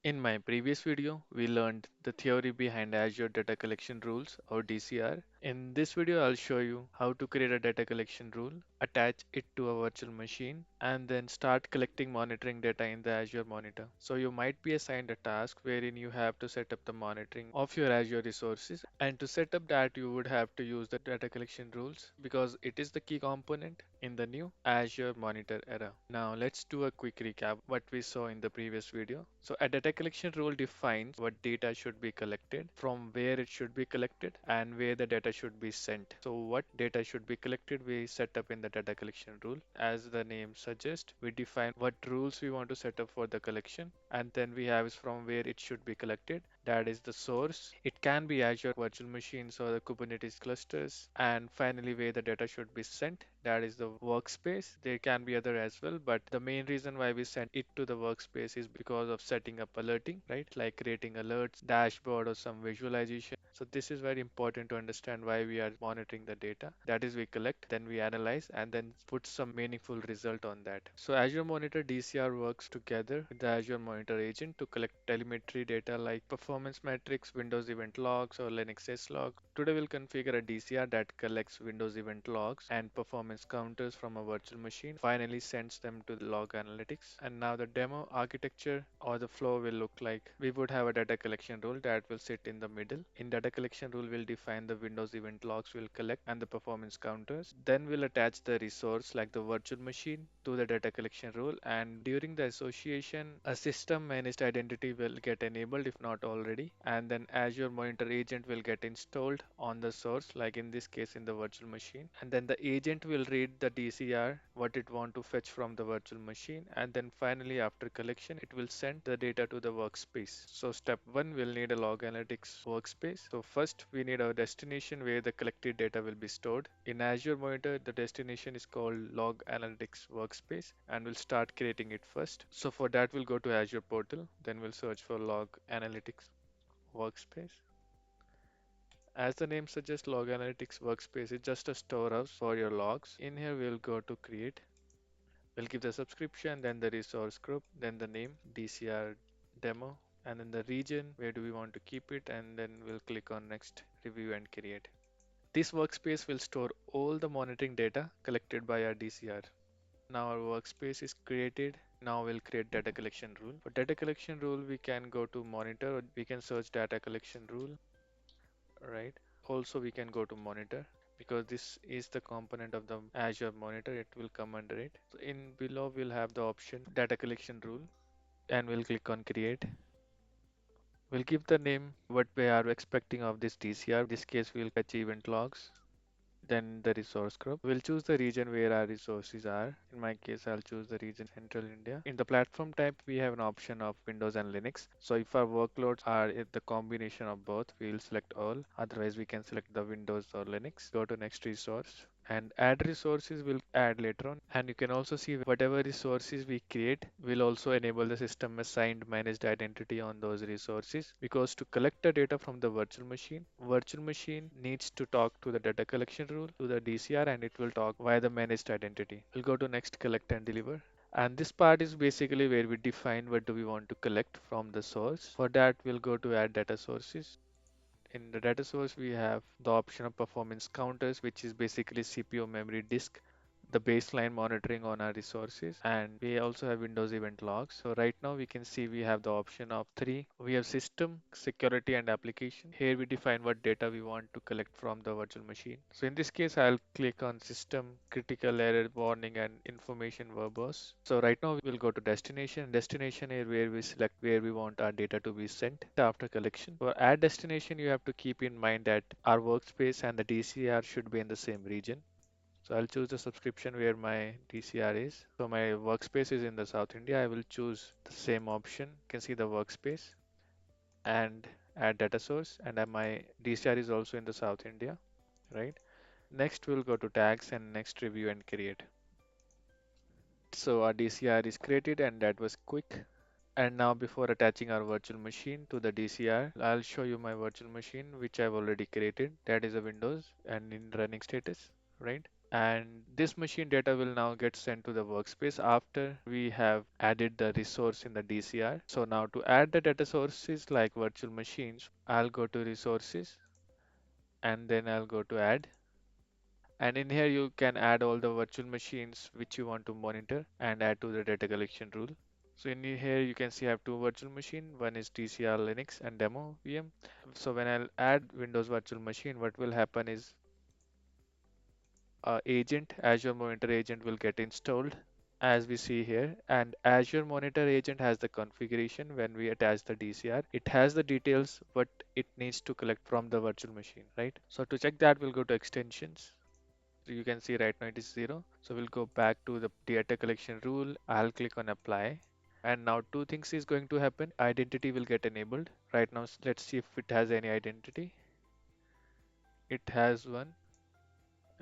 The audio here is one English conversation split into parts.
In my previous video, we learned the theory behind Azure Data Collection Rules or DCR. In this video, I'll show you how to create a data collection rule, attach it to a virtual machine, and then start collecting monitoring data in the Azure Monitor. So you might be assigned a task wherein you have to set up the monitoring of your Azure resources. And to set up that, you would have to use the data collection rules because it is the key component in the new Azure Monitor era. Now let's do a quick recap what we saw in the previous video. So a data collection rule defines what data should be collected, from where it should be collected, and where the data should be sent. So what data should be collected we set up in the data collection rule. As the name suggests, we define what rules we want to set up for the collection, and then we have is from where it should be collected. That is the source. It can be Azure virtual machines or the Kubernetes clusters. And finally, where the data should be sent, that is the workspace. There can be other as well, but the main reason why we send it to the workspace is because of setting up alerting, right? Like creating alerts, dashboard, or some visualization. So this is very important to understand why we are monitoring the data. That is, we collect, then we analyze, and then put some meaningful result on that. So Azure Monitor DCR works together with the Azure Monitor Agent to collect telemetry data like performance metrics, Windows event logs, or Linux S logs. Today we'll configure a DCR that collects Windows event logs and performance counters from a virtual machine, finally sends them to the Log Analytics. And now the demo architecture or the flow will look like we would have a data collection rule that will sit in the middle. In data collection rule, we'll define the Windows event logs we'll collect and the performance counters. Then we'll attach the resource like the virtual machine to the data collection rule, and during the association, a system managed identity will get enabled if not already, and then Azure Monitor Agent will get installed on the source, like in this case in the virtual machine, and then the agent will read the DCR what it want to fetch from the virtual machine, and then finally after collection it will send the data to the workspace. So step 1, we'll need a log analytics workspace. So first we need a destination where the collected data will be stored. In Azure Monitor, the destination is called Log Analytics Workspace, and we'll start creating it first. So for that, we'll go to Azure portal, then we'll search for Log Analytics Workspace. As the name suggests, Log Analytics Workspace is just a storehouse for your logs. In here, we'll go to create. We'll give the subscription, then the resource group, then the name DCR Demo, and then the region, where do we want to keep it, and then we'll click on next, review and create. This workspace will store all the monitoring data collected by our DCR. Now our workspace is created. Now we'll create data collection rule. For data collection rule, we can go to monitor, or we can search data collection rule, right? Also, we can go to monitor because this is the component of the Azure monitor. It will come under it. So in below, we'll have the option data collection rule, and we'll click on create. We'll give the name what we are expecting of this DCR. In this case, we'll fetch event logs. Then the resource group. We'll choose the region where our resources are. In my case, I'll choose the region Central India. In the platform type, we have an option of Windows and Linux. So if our workloads are the combination of both, we'll select all. Otherwise, we can select the Windows or Linux. Go to next resource, and add resources will add later on, and you can also see whatever resources we create will also enable the system assigned managed identity on those resources, because to collect the data from the virtual machine needs to talk to the data collection rule to the DCR, and it will talk via the managed identity. We'll go to next, collect and deliver. And this part is basically where we define what do we want to collect from the source. For that, we'll go to add data sources. In the data source, we have the option of performance counters, which is basically CPU, memory, disk, the baseline monitoring on our resources, and we also have Windows event logs. So right now we can see we have the option of three. We have system, security, and application. Here we define what data we want to collect from the virtual machine. So in this case, I'll click on system, critical error warning, and information verbose. So right now we'll go to destination. Destination is where we select where we want our data to be sent after collection. For add destination, you have to keep in mind that our workspace and the DCR should be in the same region. So I'll choose the subscription where my DCR is. So my workspace is in the South India. I will choose the same option. You can see the workspace and add data source, and my DCR is also in the South India, right? Next we'll go to tags, and next, review and create. So our DCR is created, and that was quick. And now before attaching our virtual machine to the DCR, I'll show you my virtual machine which I've already created. That is a Windows and in running status, right? And this machine data will now get sent to the workspace after we have added the resource in the DCR. So now to add the data sources like virtual machines, I'll go to resources and then I'll go to add. And in here you can add all the virtual machines which you want to monitor and add to the data collection rule. So in here you can see I have two virtual machine. One is DCR Linux and Demo VM. So when I'll add Windows virtual machine, what will happen is agent, Azure Monitor Agent will get installed as we see here. And Azure Monitor Agent has the configuration when we attach the DCR. It has the details what it needs to collect from the virtual machine, right? So to check that, we'll go to extensions. So you can see right now it is 0. So we'll go back to the data collection rule. I'll click on apply. And now two things is going to happen. Identity will get enabled. Right now, let's see if it has any identity. It has one.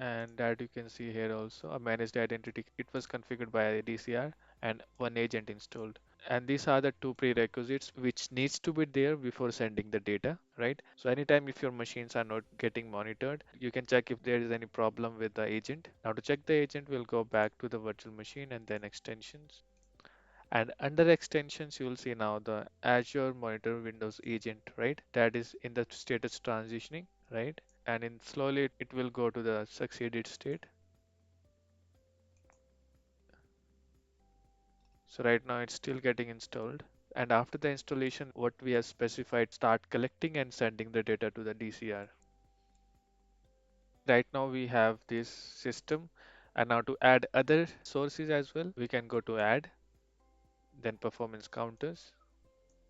And that you can see here also a managed identity. It was configured by DCR and one agent installed. And these are the two prerequisites which needs to be there before sending the data, right? So anytime if your machines are not getting monitored, you can check if there is any problem with the agent. Now to check the agent, we'll go back to the virtual machine and then extensions. And under extensions, you will see now the Azure Monitor Windows Agent, right? That is in the status transitioning, right? And in slowly it will go to the succeeded state. So right now it's still getting installed. And after the installation, what we have specified, start collecting and sending the data to the DCR. Right now we have this system. And now to add other sources as well, we can go to add, then performance counters.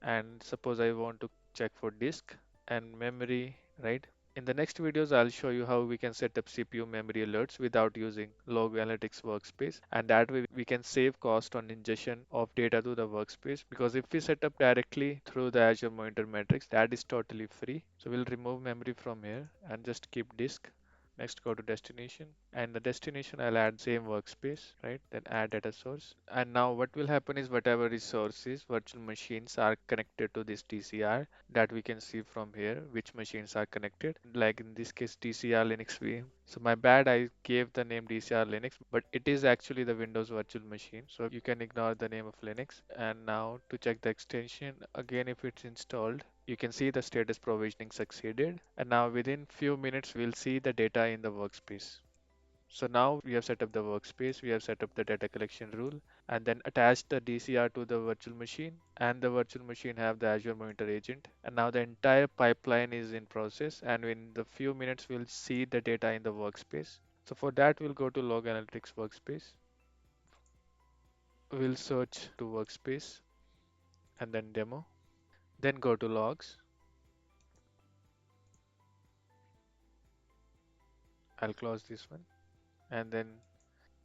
And suppose I want to check for disk and memory, right? In the next videos, I'll show you how we can set up CPU memory alerts without using Log Analytics Workspace. And that way we can save cost on ingestion of data to the workspace. Because if we set up directly through the Azure Monitor Metrics, that is totally free. So we'll remove memory from here and just keep disk. Next, go to destination, and the destination I'll add same workspace, right? Then add data source. And now what will happen is whatever resources, virtual machines are connected to this DCR, that we can see from here, which machines are connected. Like in this case, DCR Linux VM. So my bad, I gave the name DCR Linux, but it is actually the Windows virtual machine. So you can ignore the name of Linux. And now to check the extension, again, if it's installed, you can see the status provisioning succeeded. And now within few minutes, we'll see the data in the workspace. So now we have set up the workspace, we have set up the data collection rule, and then attached the DCR to the virtual machine, and the virtual machine have the Azure Monitor Agent. And now the entire pipeline is in process, and in the few minutes, we'll see the data in the workspace. So for that, we'll go to Log Analytics Workspace. We'll search to Workspace and then Demo. Then go to Logs. I'll close this one, and then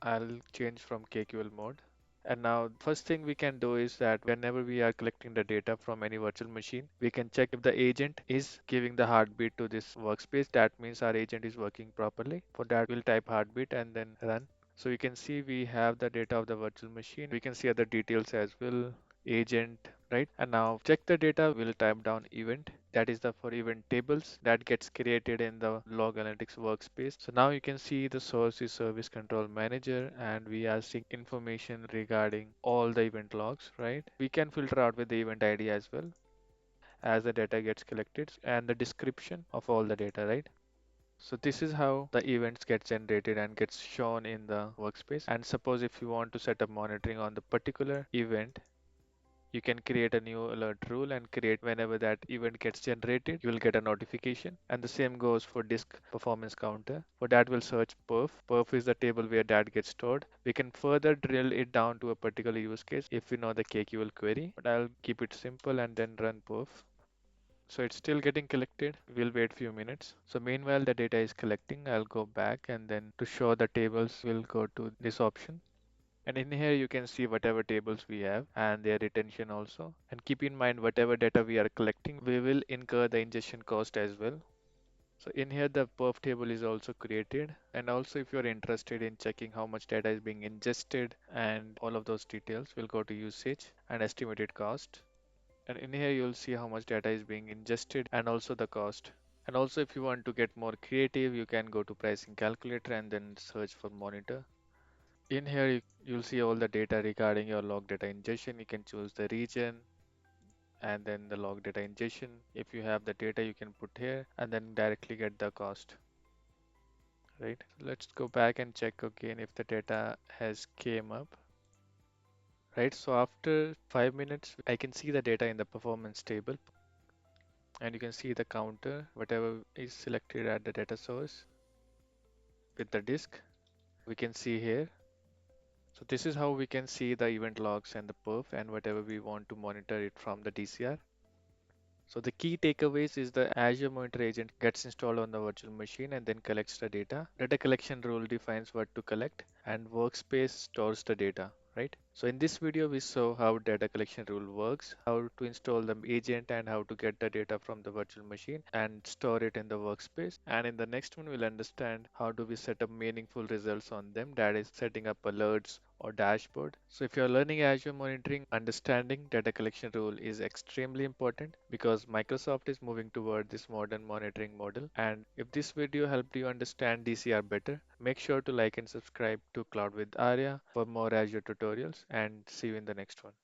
I'll change from KQL mode. And now first thing we can do is that whenever we are collecting the data from any virtual machine, we can check if the agent is giving the heartbeat to this workspace. That means our agent is working properly. For that, we'll type heartbeat and then run. So you can see we have the data of the virtual machine. We can see other details as well, agent, right? And now check the data, we'll type down event. That is the for event tables that gets created in the Log Analytics workspace. So now you can see the source is Service Control Manager, and we are seeing information regarding all the event logs, right? We can filter out with the event ID as well as the data gets collected and the description of all the data, right? So this is how the events get generated and gets shown in the workspace. And suppose if you want to set up monitoring on the particular event, you can create a new alert rule and create whenever that event gets generated, you will get a notification. And the same goes for disk performance counter. For that, we'll search perf. Perf is the table where that gets stored. We can further drill it down to a particular use case if we know the KQL query, but I'll keep it simple and then run perf. So it's still getting collected. We'll wait few minutes. So meanwhile, the data is collecting. I'll go back and then to show the tables, we'll go to this option. And in here, you can see whatever tables we have and their retention also. And keep in mind, whatever data we are collecting, we will incur the ingestion cost as well. So in here, the perf table is also created. And also, if you're interested in checking how much data is being ingested and all of those details, we'll go to usage and estimated cost. And in here, you'll see how much data is being ingested and also the cost. And also if you want to get more creative, you can go to pricing calculator and then search for monitor. In here, you'll see all the data regarding your log data ingestion. You can choose the region and then the log data ingestion. If you have the data, you can put here and then directly get the cost, right? So let's go back and check again if the data has came up, right? So after 5 minutes, I can see the data in the performance table and you can see the counter, whatever is selected at the data source with the disk, we can see here. So this is how we can see the event logs and the perf and whatever we want to monitor it from the DCR. So the key takeaways is the Azure Monitor Agent gets installed on the virtual machine and then collects the data. Data collection rule defines what to collect and workspace stores the data, right? So in this video, we saw how data collection rule works, how to install the agent and how to get the data from the virtual machine and store it in the workspace. And in the next one, we'll understand how do we set up meaningful results on them, that is setting up alerts or dashboard. So if you're learning Azure monitoring, understanding data collection rule is extremely important because Microsoft is moving toward this modern monitoring model. And if this video helped you understand DCR better, make sure to like and subscribe to Cloud with Aarya for more Azure tutorials and see you in the next one.